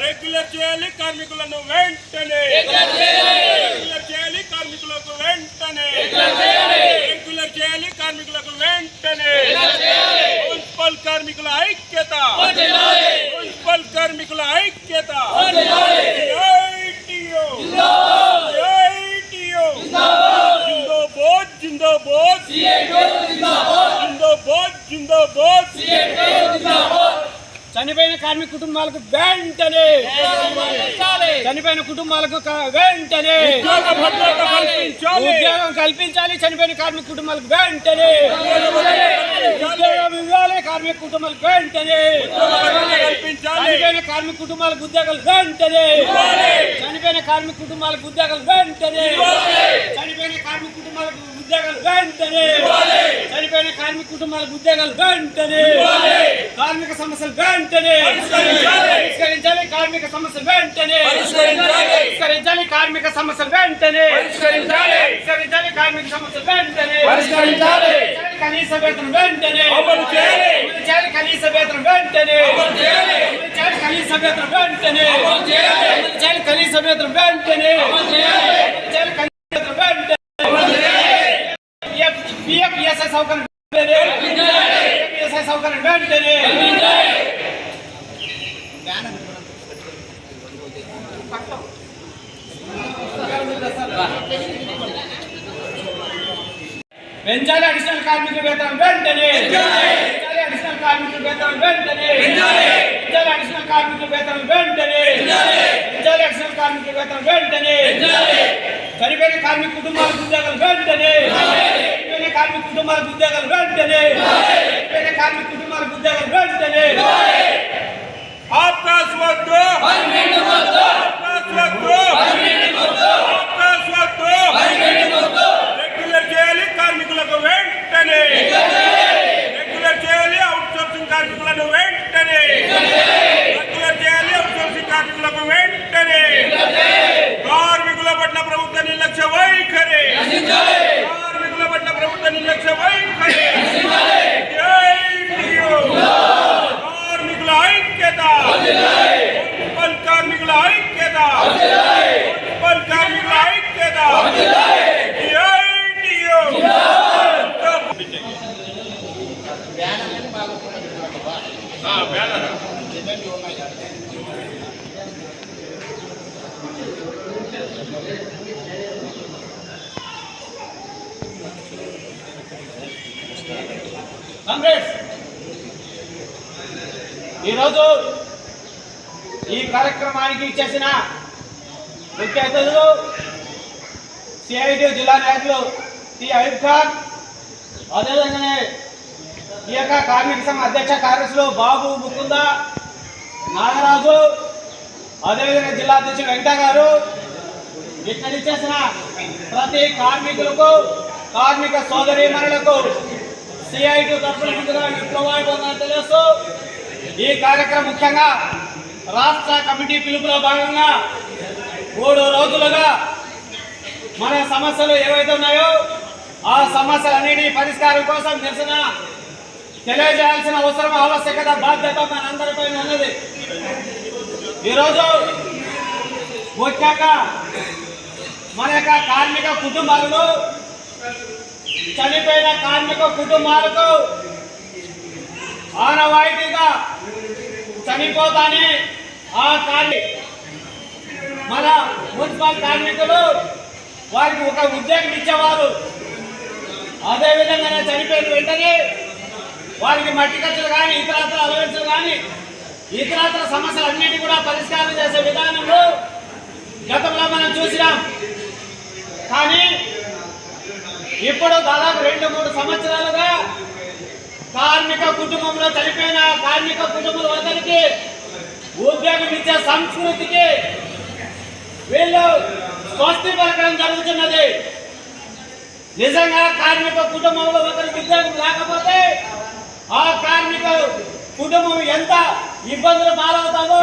Regular చేయాలి కార్మికులను వెంటనే, రెగ్యులర్ చేయాలి కార్మికులకు వెంటనే, రెగ్యులర్ చేయాలి కార్మికులకు వెంటనే. మున్సిపల్ కార్మికుల ఐక్యత, మున్సిపల్ కార్మికుల ఐక్యత. జిందాబాద్ జిందాబాద్ జిందాబాద్ జిందాబాద్. చనిపోయిన కార్మిక కుటుంబాలకు వెంటనే, చనిపోయిన కుటుంబాలకు వెంటనే ఉద్యోగం కల్పించాలి. చనిపోయిన కార్మిక కుటుంబాలకు వెంటనే ఉద్యోగం ఇవ్వాలి. కార్మిక కుటుంబాలకు వెంటనే చనిపోయిన కార్మిక కుటుంబాలకు ఉద్యోగాలు వెంటనే, చనిపోయిన కార్మిక కుటుంబాలకు ఉద్యోగాలు వెంటనే, చనిపోయిన కార్మిక కుటుంబాలకు ఉద్యోగాలు వెంటనే, చనిపోయిన కార్మిక కుటుంబాలకు ఉద్యోగాలు వెంటనే, కార్మిక సమస్యలు వెంటనే పరిష్కరించాలి. కార్మిక సమస్యలు వెంటనే పరిష్కరించాలి. కార్మిక సమస్యలు వెంటనే పరిష్కరించాలి. కార్మిక సమస్యలు వెంటనే పరిష్కరించాలి. కనీస వేతనం వెంటనే అమలు చేయాలి. కనీస వేతనం వెంటనే అమలు చేయాలి. కనీస వేతనం వెంటనే అమలు చేయాలి. కనీస వేతనం వెంటనే అమలు చేయాలి. కనీస వేతనం వెంటనే అమలు చేయాలి. పిఎఫ్ ఈఎస్ఐ సౌకర్యం సౌకర్యం వెంటనే. పెంచాలి అడిషనల్ కార్మికుల వేతనం వెంటనే, పెంచాలి అడిషనల్ కార్మికుల వేతనం వెంటనే, పెంచాలి అడిషనల్ కార్మికుల వేతనం వెంటనే, పెంచాలి అడిషనల్ కార్మికుల వేతనం వెంటనే. చనిపోయిన కార్మిక కుటుంబాలకు ఉద్యోగాలు వెంటనే, చనిపోయిన కార్మిక కుటుంబాలకు ఉద్యోగాలు వెంటనే, చనిపోయిన కార్మిక కుటుంబాలకు ఉద్యోగాలు వెంటనే. ఆప్కాస్ వద్దు, ఆప్కాస్ వద్దు, ఆప్కాస్ వద్దు. రెగ్యులర్ చేయాలి కార్మికులకు వెంటనే, రెగ్యులర్ చేయాలి అవుట్ సోర్సింగ్ కార్మికులను వెంటనే, రెగ్యులర్ చేయాలి అవుట్ సోర్సింగ్ కార్మికులకు వెంటనే. కార్మికుల పట్ల ప్రభుత్వ నిర్లక్ష్య వైఖరి, కార్మికుల పట్ల ప్రభుత్వ నిర్లక్ష్య వైఖరి. కార్మికుల ఐక్యత, మున్సిపల్ కార్మికుల ఐక్యత, మున్సిపల్ కార్మికుల ఐక్యత. కాంగ్రెస్ ఈరోజు ఈ కార్యక్రమానికి చేసిన ముఖ్య అతిథులు సిఐటి జిల్లా నాయకులు టి అయూబ్ ఖాన్, అదేవిధంగానే ఈ యొక్క కార్మిక సంఘ అధ్యక్ష కార్యదర్శులు బాబు ముకుంద నాగరాజు, అదేవిధంగా జిల్లా అధ్యక్షుడు వెంకట గారు, ఇక్కడి చేసిన ప్రతి కార్మికులకు, కార్మిక సోదరీమణులకు సిఐటి తరఫున విప్లవాభివందనాలు తెలియజేస్తూ ఈ కార్యక్రమం ముఖ్యంగా రాష్ట్ర కమిటీ పిలుపులో భాగంగా 3 రోజులుగా మన సమస్యలు ఏవైతే ఉన్నాయో ఆ సమస్యలన్నిటి పరిష్కారం కోసం నిరసన తెలియజేయాల్సిన అవసరం, ఆవశ్యకత, బాధ్యత మనందరిపై ఉన్నది. ఈరోజు ముఖ్యంగా మన యొక్క కార్మిక కుటుంబాలను, చనిపోయిన కార్మిక కుటుంబాలకు ఆనవాయితీగా చనిపోతానే ఆ మన మున్సిపల్ కార్మికులు వారికి ఒక ఉద్యోగం ఇచ్చేవారు. అదేవిధంగా చనిపోయిన వెంటనే వారికి మట్టి ఖర్చులు కానీ, ఇతరత్ర అలవెన్సులు కానీ, ఇతరత్ర సమస్యలు అన్నిటి కూడా పరిష్కారం చేసే విధానంలో గతంలో మనం చూసినాం. కానీ ఇప్పుడు దాదాపు 2-3 సంవత్సరాలుగా కార్మిక కుటుంబంలో చనిపోయిన కార్మిక కుటుంబాల వద్దరికి ఉద్యోగం ఇచ్చే సంస్కృతికి వీళ్ళు స్వస్తి పలకడం జరుగుతున్నది. నిజంగా కార్మిక కుటుంబంలో ఒకరికి ఉద్యోగం లేకపోతే ఆ కార్మిక కుటుంబం ఎంత ఇబ్బందులు పాలవుతుందో